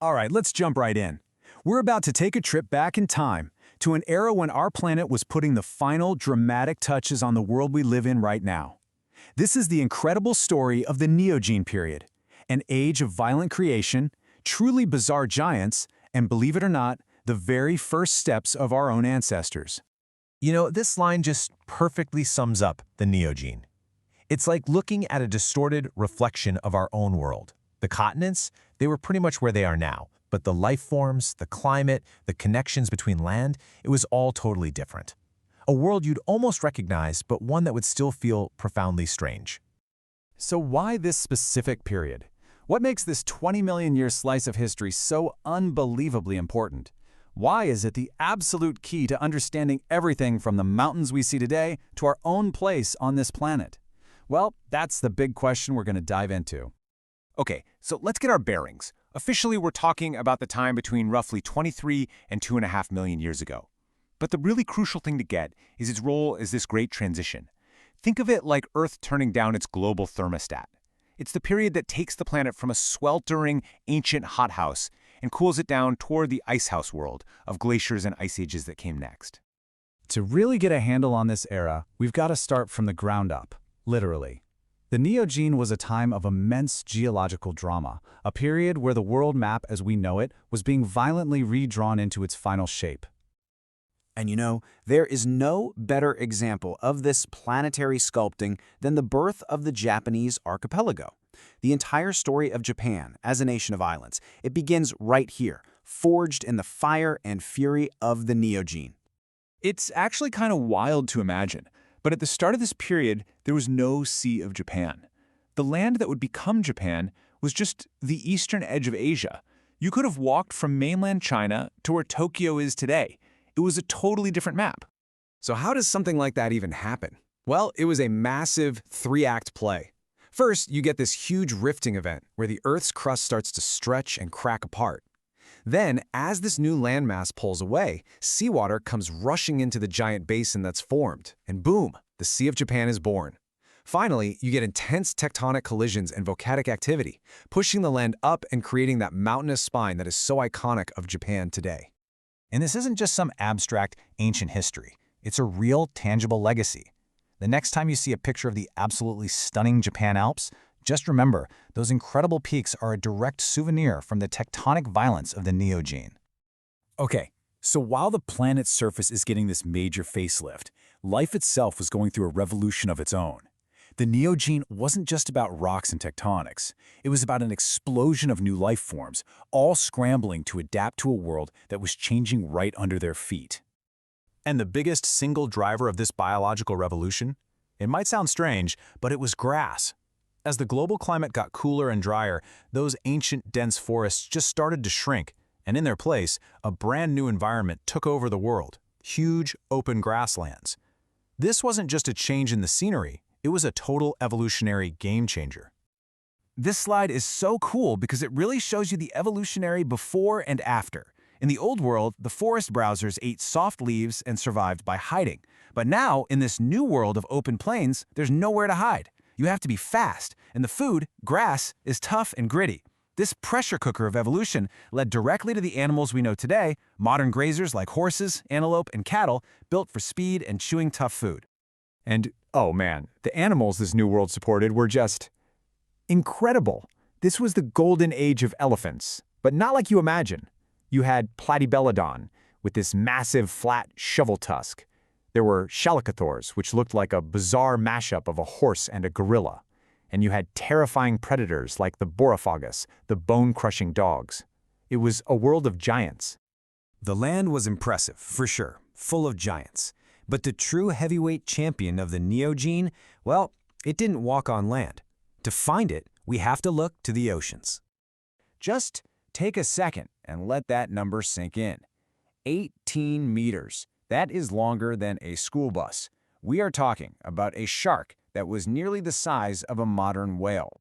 All right, let's jump right in. We're about to take a trip back in time to an era when our planet was putting the final dramatic touches on the world we live in right now. This is the incredible story of the Neogene period, an age of violent creation, truly bizarre giants, and believe it or not, the very first steps of our own ancestors. You know, this line just perfectly sums up the Neogene. It's like looking at a distorted reflection of our own world. The continents, they were pretty much where they are now, but the life forms, the climate, the connections between land, it was all totally different. A world you'd almost recognize, but one that would still feel profoundly strange. So why this specific period? What makes this 20 million year slice of history so unbelievably important? Why is it the absolute key to understanding everything from the mountains we see today to our own place on this planet? Well, that's the big question we're going to dive into. Okay, so let's get our bearings. Officially, we're talking about the time between roughly 23 and 2.5 million years ago. But the really crucial thing to get is its role as this great transition. Think of it like Earth turning down its global thermostat. It's the period that takes the planet from a sweltering, ancient hothouse and cools it down toward the icehouse world of glaciers and ice ages that came next. To really get a handle on this era, we've got to start from the ground up, literally. The Neogene was a time of immense geological drama, a period where the world map as we know it was being violently redrawn into its final shape. And you know, there is no better example of this planetary sculpting than the birth of the Japanese archipelago. The entire story of Japan as a nation of islands, it begins right here, forged in the fire and fury of the Neogene. It's actually kind of wild to imagine, but at the start of this period, there was no Sea of Japan. The land that would become Japan was just the eastern edge of Asia. You could have walked from mainland China to where Tokyo is today. It was a totally different map. So how does something like that even happen? Well, it was a massive three-act play. First, you get this huge rifting event where the Earth's crust starts to stretch and crack apart. Then, as this new landmass pulls away, seawater comes rushing into the giant basin that's formed, and boom, the Sea of Japan is born. Finally, you get intense tectonic collisions and volcanic activity, pushing the land up and creating that mountainous spine that is so iconic of Japan today. And this isn't just some abstract, ancient history. It's a real, tangible legacy. The next time you see a picture of the absolutely stunning Japan Alps, just remember, those incredible peaks are a direct souvenir from the tectonic violence of the Neogene. Okay, so while the planet's surface is getting this major facelift, life itself was going through a revolution of its own. The Neogene wasn't just about rocks and tectonics. It was about an explosion of new life forms, all scrambling to adapt to a world that was changing right under their feet. And the biggest single driver of this biological revolution? It might sound strange, but it was grass. As the global climate got cooler and drier, those ancient dense forests just started to shrink, and in their place, a brand new environment took over the world, huge open grasslands. This wasn't just a change in the scenery, it was a total evolutionary game changer. This slide is so cool because it really shows you the evolutionary before and after. In the old world, the forest browsers ate soft leaves and survived by hiding. But now, in this new world of open plains, there's nowhere to hide. You have to be fast, and the food, grass, is tough and gritty. This pressure cooker of evolution led directly to the animals we know today, modern grazers like horses, antelope, and cattle, built for speed and chewing tough food. And, oh man, the animals this new world supported were just incredible. This was the golden age of elephants, but not like you imagine. You had Platybelodon, with this massive flat shovel tusk. There were Chalicothors, which looked like a bizarre mashup of a horse and a gorilla. And you had terrifying predators like the Borophagus, the bone-crushing dogs. It was a world of giants. The land was impressive, for sure, full of giants. But the true heavyweight champion of the Neogene, well, it didn't walk on land. To find it, we have to look to the oceans. Just take a second and let that number sink in. 18 meters. That is longer than a school bus. We are talking about a shark that was nearly the size of a modern whale.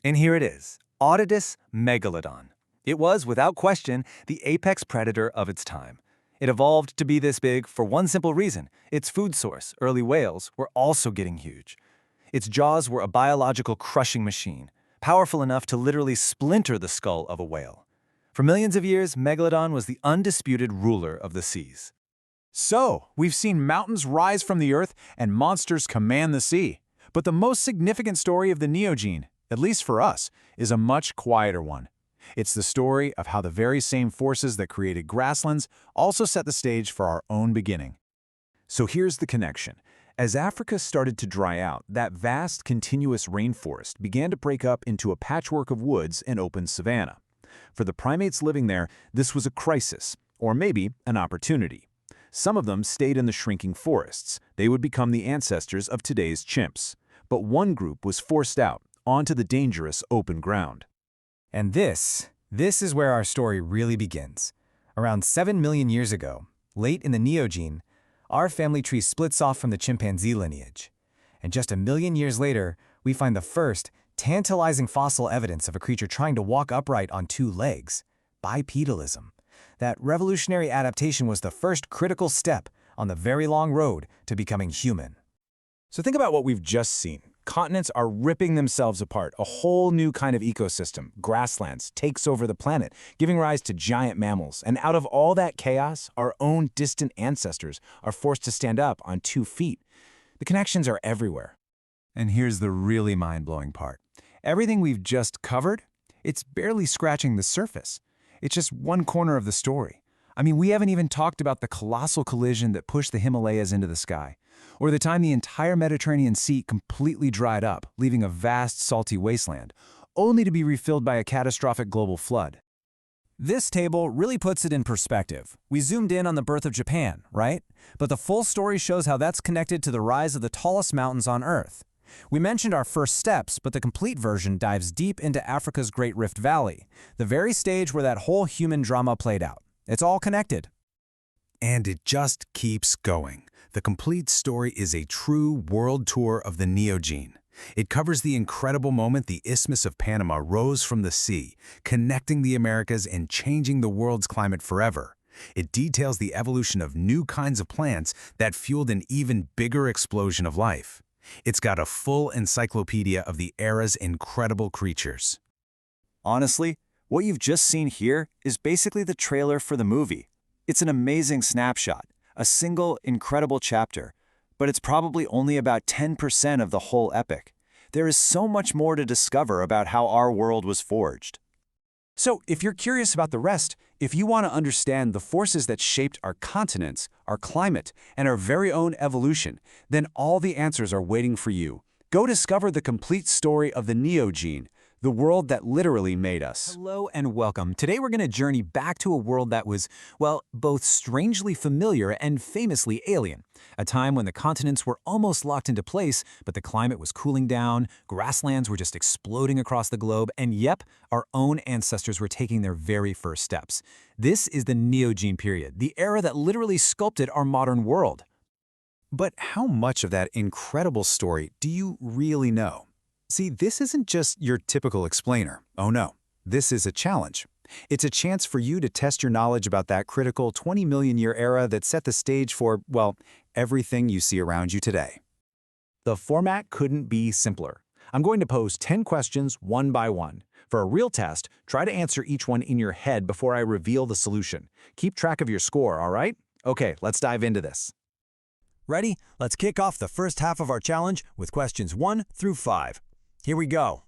And here it is, Otodus Megalodon. It was, without question, the apex predator of its time. It evolved to be this big for one simple reason. Its food source, early whales, were also getting huge. Its jaws were a biological crushing machine, powerful enough to literally splinter the skull of a whale. For millions of years, Megalodon was the undisputed ruler of the seas. So, we've seen mountains rise from the earth and monsters command the sea. But the most significant story of the Neogene, at least for us, is a much quieter one. It's the story of how the very same forces that created grasslands also set the stage for our own beginning. So here's the connection. As Africa started to dry out, that vast, continuous rainforest began to break up into a patchwork of woods and open savanna. For the primates living there, this was a crisis, or maybe an opportunity. Some of them stayed in the shrinking forests. They would become the ancestors of today's chimps. But one group was forced out, onto the dangerous open ground. And this is where our story really begins. Around 7 million years ago, late in the Neogene, our family tree splits off from the chimpanzee lineage. And just a million years later, we find the first, tantalizing fossil evidence of a creature trying to walk upright on 2 legs, bipedalism. That revolutionary adaptation was the first critical step on the very long road to becoming human. So think about what we've just seen. Continents are ripping themselves apart. A whole new kind of ecosystem, grasslands, takes over the planet, giving rise to giant mammals. And out of all that chaos, our own distant ancestors are forced to stand up on 2 feet. The connections are everywhere. And here's the really mind-blowing part. Everything we've just covered, it's barely scratching the surface. It's just one corner of the story. I mean, we haven't even talked about the colossal collision that pushed the Himalayas into the sky, or the time the entire Mediterranean Sea completely dried up, leaving a vast salty wasteland, only to be refilled by a catastrophic global flood. This table really puts it in perspective. We zoomed in on the birth of Japan, right? But the full story shows how that's connected to the rise of the tallest mountains on Earth. We mentioned our first steps, but the complete version dives deep into Africa's Great Rift Valley, the very stage where that whole human drama played out. It's all connected. And it just keeps going. The complete story is a true world tour of the Neogene. It covers the incredible moment the Isthmus of Panama rose from the sea, connecting the Americas and changing the world's climate forever. It details the evolution of new kinds of plants that fueled an even bigger explosion of life. It's got a full encyclopedia of the era's incredible creatures. Honestly, what you've just seen here is basically the trailer for the movie. It's an amazing snapshot, a single incredible chapter, but it's probably only about 10% of the whole epic. There is so much more to discover about how our world was forged. So, if you're curious about the rest, if you want to understand the forces that shaped our continents, our climate, and our very own evolution, then all the answers are waiting for you. Go discover the complete story of the Neogene, the world that literally made us. Hello and welcome. Today we're going to journey back to a world that was, well, both strangely familiar and famously alien. A time when the continents were almost locked into place, but the climate was cooling down, grasslands were just exploding across the globe, and yep, our own ancestors were taking their very first steps. This is the Neogene period, the era that literally sculpted our modern world. But how much of that incredible story do you really know? See, this isn't just your typical explainer. Oh no, this is a challenge. It's a chance for you to test your knowledge about that critical 20 million year era that set the stage for, well, everything you see around you today. The format couldn't be simpler. I'm going to pose 10 questions one by one. For a real test, try to answer each one in your head before I reveal the solution. Keep track of your score, all right? Okay, let's dive into this. Ready? Let's kick off the first half of our challenge with questions 1 through 5. Here we go.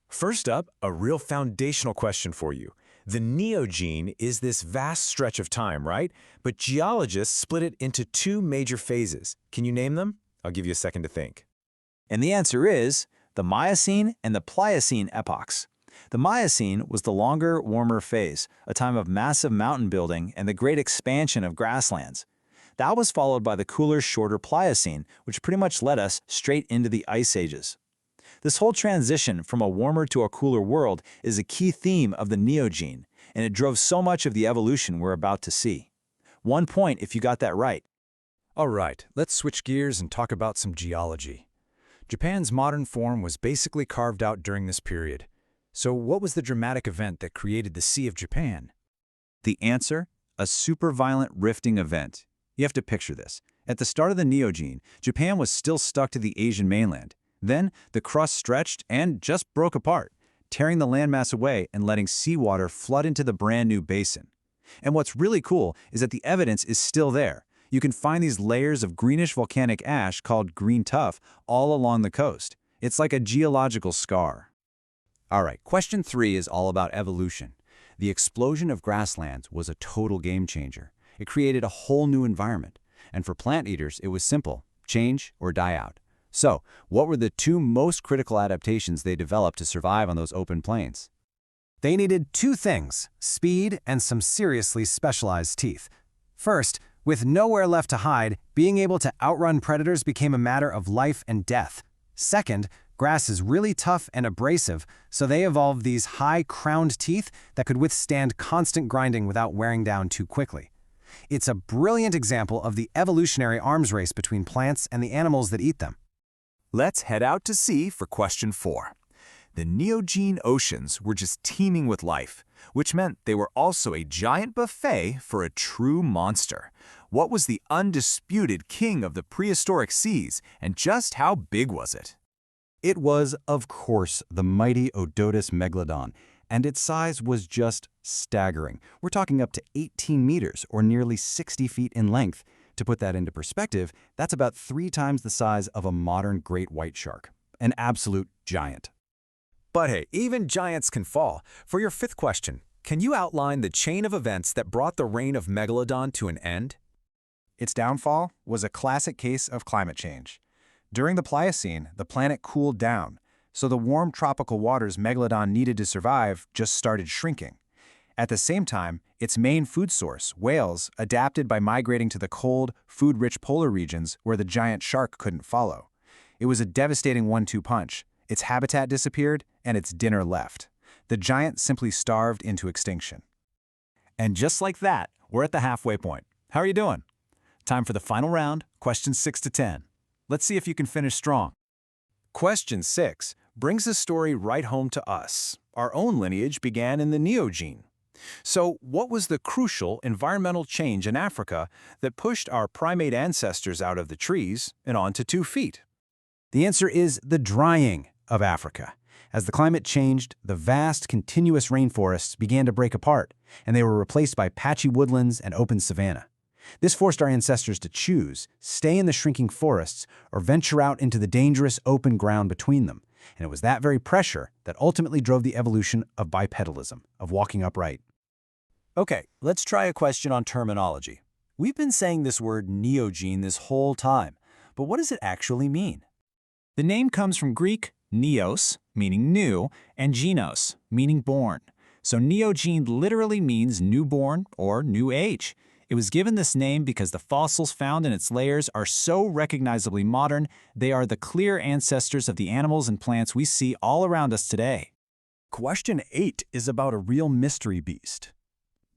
First up, a real foundational question for you. The Neogene is this vast stretch of time, right? But geologists split it into 2 major phases. Can you name them? I'll give you a second to think. And the answer is the Miocene and the Pliocene epochs. The Miocene was the longer, warmer phase, a time of massive mountain building and the great expansion of grasslands. That was followed by the cooler, shorter Pliocene, which pretty much led us straight into the ice ages. This whole transition from a warmer to a cooler world is a key theme of the Neogene, and it drove so much of the evolution we're about to see. 1 point if you got that right. All right, let's switch gears and talk about some geology. Japan's modern form was basically carved out during this period. So what was the dramatic event that created the Sea of Japan? The answer? A superviolent rifting event. You have to picture this. At the start of the Neogene, Japan was still stuck to the Asian mainland. Then, the crust stretched and just broke apart. tearing the landmass away and letting seawater flood into the brand new basin. And what's really cool is that the evidence is still there. You can find these layers of greenish volcanic ash called green tuff all along the coast. It's like a geological scar. All right, question 3 is all about evolution. The explosion of grasslands was a total game changer. It created a whole new environment. And for plant eaters, it was simple: change or die out. So, what were the 2 most critical adaptations they developed to survive on those open plains? They needed 2 things: speed and some seriously specialized teeth. First, with nowhere left to hide, being able to outrun predators became a matter of life and death. Second, grass is really tough and abrasive, so they evolved these high-crowned teeth that could withstand constant grinding without wearing down too quickly. It's a brilliant example of the evolutionary arms race between plants and the animals that eat them. Let's head out to sea for question 4. The Neogene oceans were just teeming with life, which meant they were also a giant buffet for a true monster. What was the undisputed king of the prehistoric seas, and just how big was it? It was, of course, the mighty Odotus Megalodon, and its size was just staggering. We're talking up to 18 meters, or nearly 60 feet in length. To put that into perspective, that's about 3 times the size of a modern great white shark. An absolute giant. But hey, even giants can fall. For your 5th question, can you outline the chain of events that brought the reign of Megalodon to an end? Its downfall was a classic case of climate change. During the Pliocene, the planet cooled down, so the warm tropical waters Megalodon needed to survive just started shrinking. At the same time, its main food source, whales, adapted by migrating to the cold, food-rich polar regions where the giant shark couldn't follow. It was a devastating 1-2 punch. Its habitat disappeared, and its dinner left. The giant simply starved into extinction. And just like that, we're at the halfway point. How are you doing? Time for the final round, questions 6 to 10. Let's see if you can finish strong. Question 6 brings the story right home to us. Our own lineage began in the Neogene. So, what was the crucial environmental change in Africa that pushed our primate ancestors out of the trees and onto 2 feet? The answer is the drying of Africa. As the climate changed, the vast, continuous rainforests began to break apart, and they were replaced by patchy woodlands and open savanna. This forced our ancestors to choose, stay in the shrinking forests, or venture out into the dangerous open ground between them. And it was that very pressure that ultimately drove the evolution of bipedalism, of walking upright. Okay, let's try a question on terminology. We've been saying this word Neogene this whole time, but what does it actually mean? The name comes from Greek neos, meaning new, and genos, meaning born. So Neogene literally means newborn or new age. It was given this name because the fossils found in its layers are so recognizably modern, they are the clear ancestors of the animals and plants we see all around us today. Question 8 is about a real mystery beast.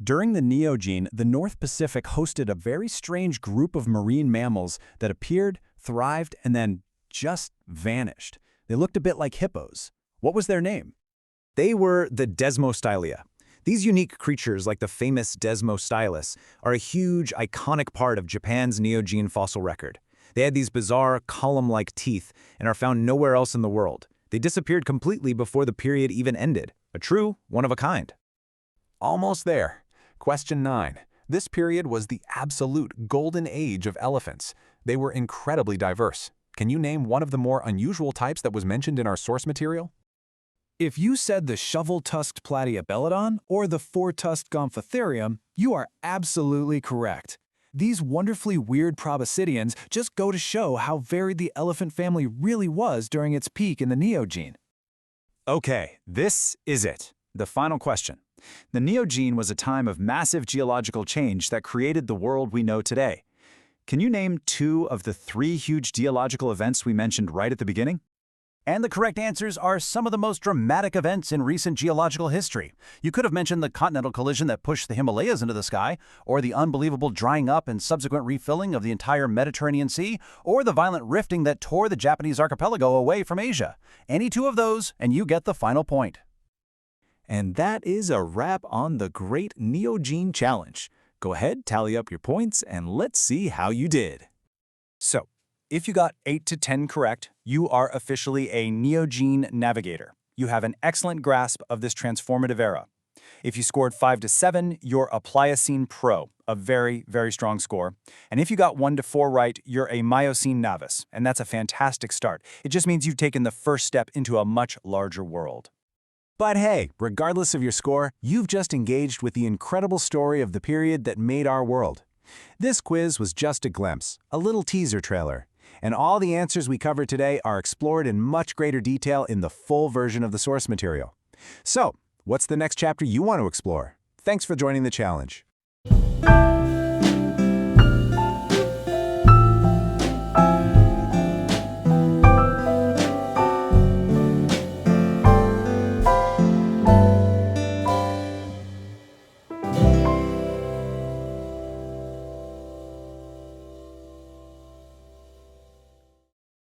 During the Neogene, the North Pacific hosted a very strange group of marine mammals that appeared, thrived, and then just vanished. They looked a bit like hippos. What was their name? They were the Desmostylia. These unique creatures, like the famous Desmostylus, are a huge, iconic part of Japan's Neogene fossil record. They had these bizarre, column-like teeth and are found nowhere else in the world. They disappeared completely before the period even ended. A true one-of-a-kind. Almost there. Question 9. This period was the absolute golden age of elephants. They were incredibly diverse. Can you name one of the more unusual types that was mentioned in our source material? If you said the shovel-tusked Platyabelodon or the four-tusked Gomphotherium, you are absolutely correct. These wonderfully weird proboscideans just go to show how varied the elephant family really was during its peak in the Neogene. Okay, this is it. The final question. The Neogene was a time of massive geological change that created the world we know today. Can you name 2 of the 3 huge geological events we mentioned right at the beginning? And the correct answers are some of the most dramatic events in recent geological history. You could have mentioned the continental collision that pushed the Himalayas into the sky, or the unbelievable drying up and subsequent refilling of the entire Mediterranean Sea, or the violent rifting that tore the Japanese archipelago away from Asia. Any 2 of those, and you get the final point. And that is a wrap on the Great Neogene Challenge. Go ahead, tally up your points, and let's see how you did. So, if you got 8 to 10 correct, you are officially a Neogene navigator. you have an excellent grasp of this transformative era. If you scored 5 to 7, you're a Pliocene Pro, a very, very strong score. And if you got 1 to 4 right, you're a Miocene Novice, and that's a fantastic start. It just means you've taken the first step into a much larger world. But hey, regardless of your score, you've just engaged with the incredible story of the period that made our world. This quiz was just a glimpse, a little teaser trailer. And all the answers we covered today are explored in much greater detail in the full version of the source material. So, what's the next chapter you want to explore? Thanks for joining the challenge.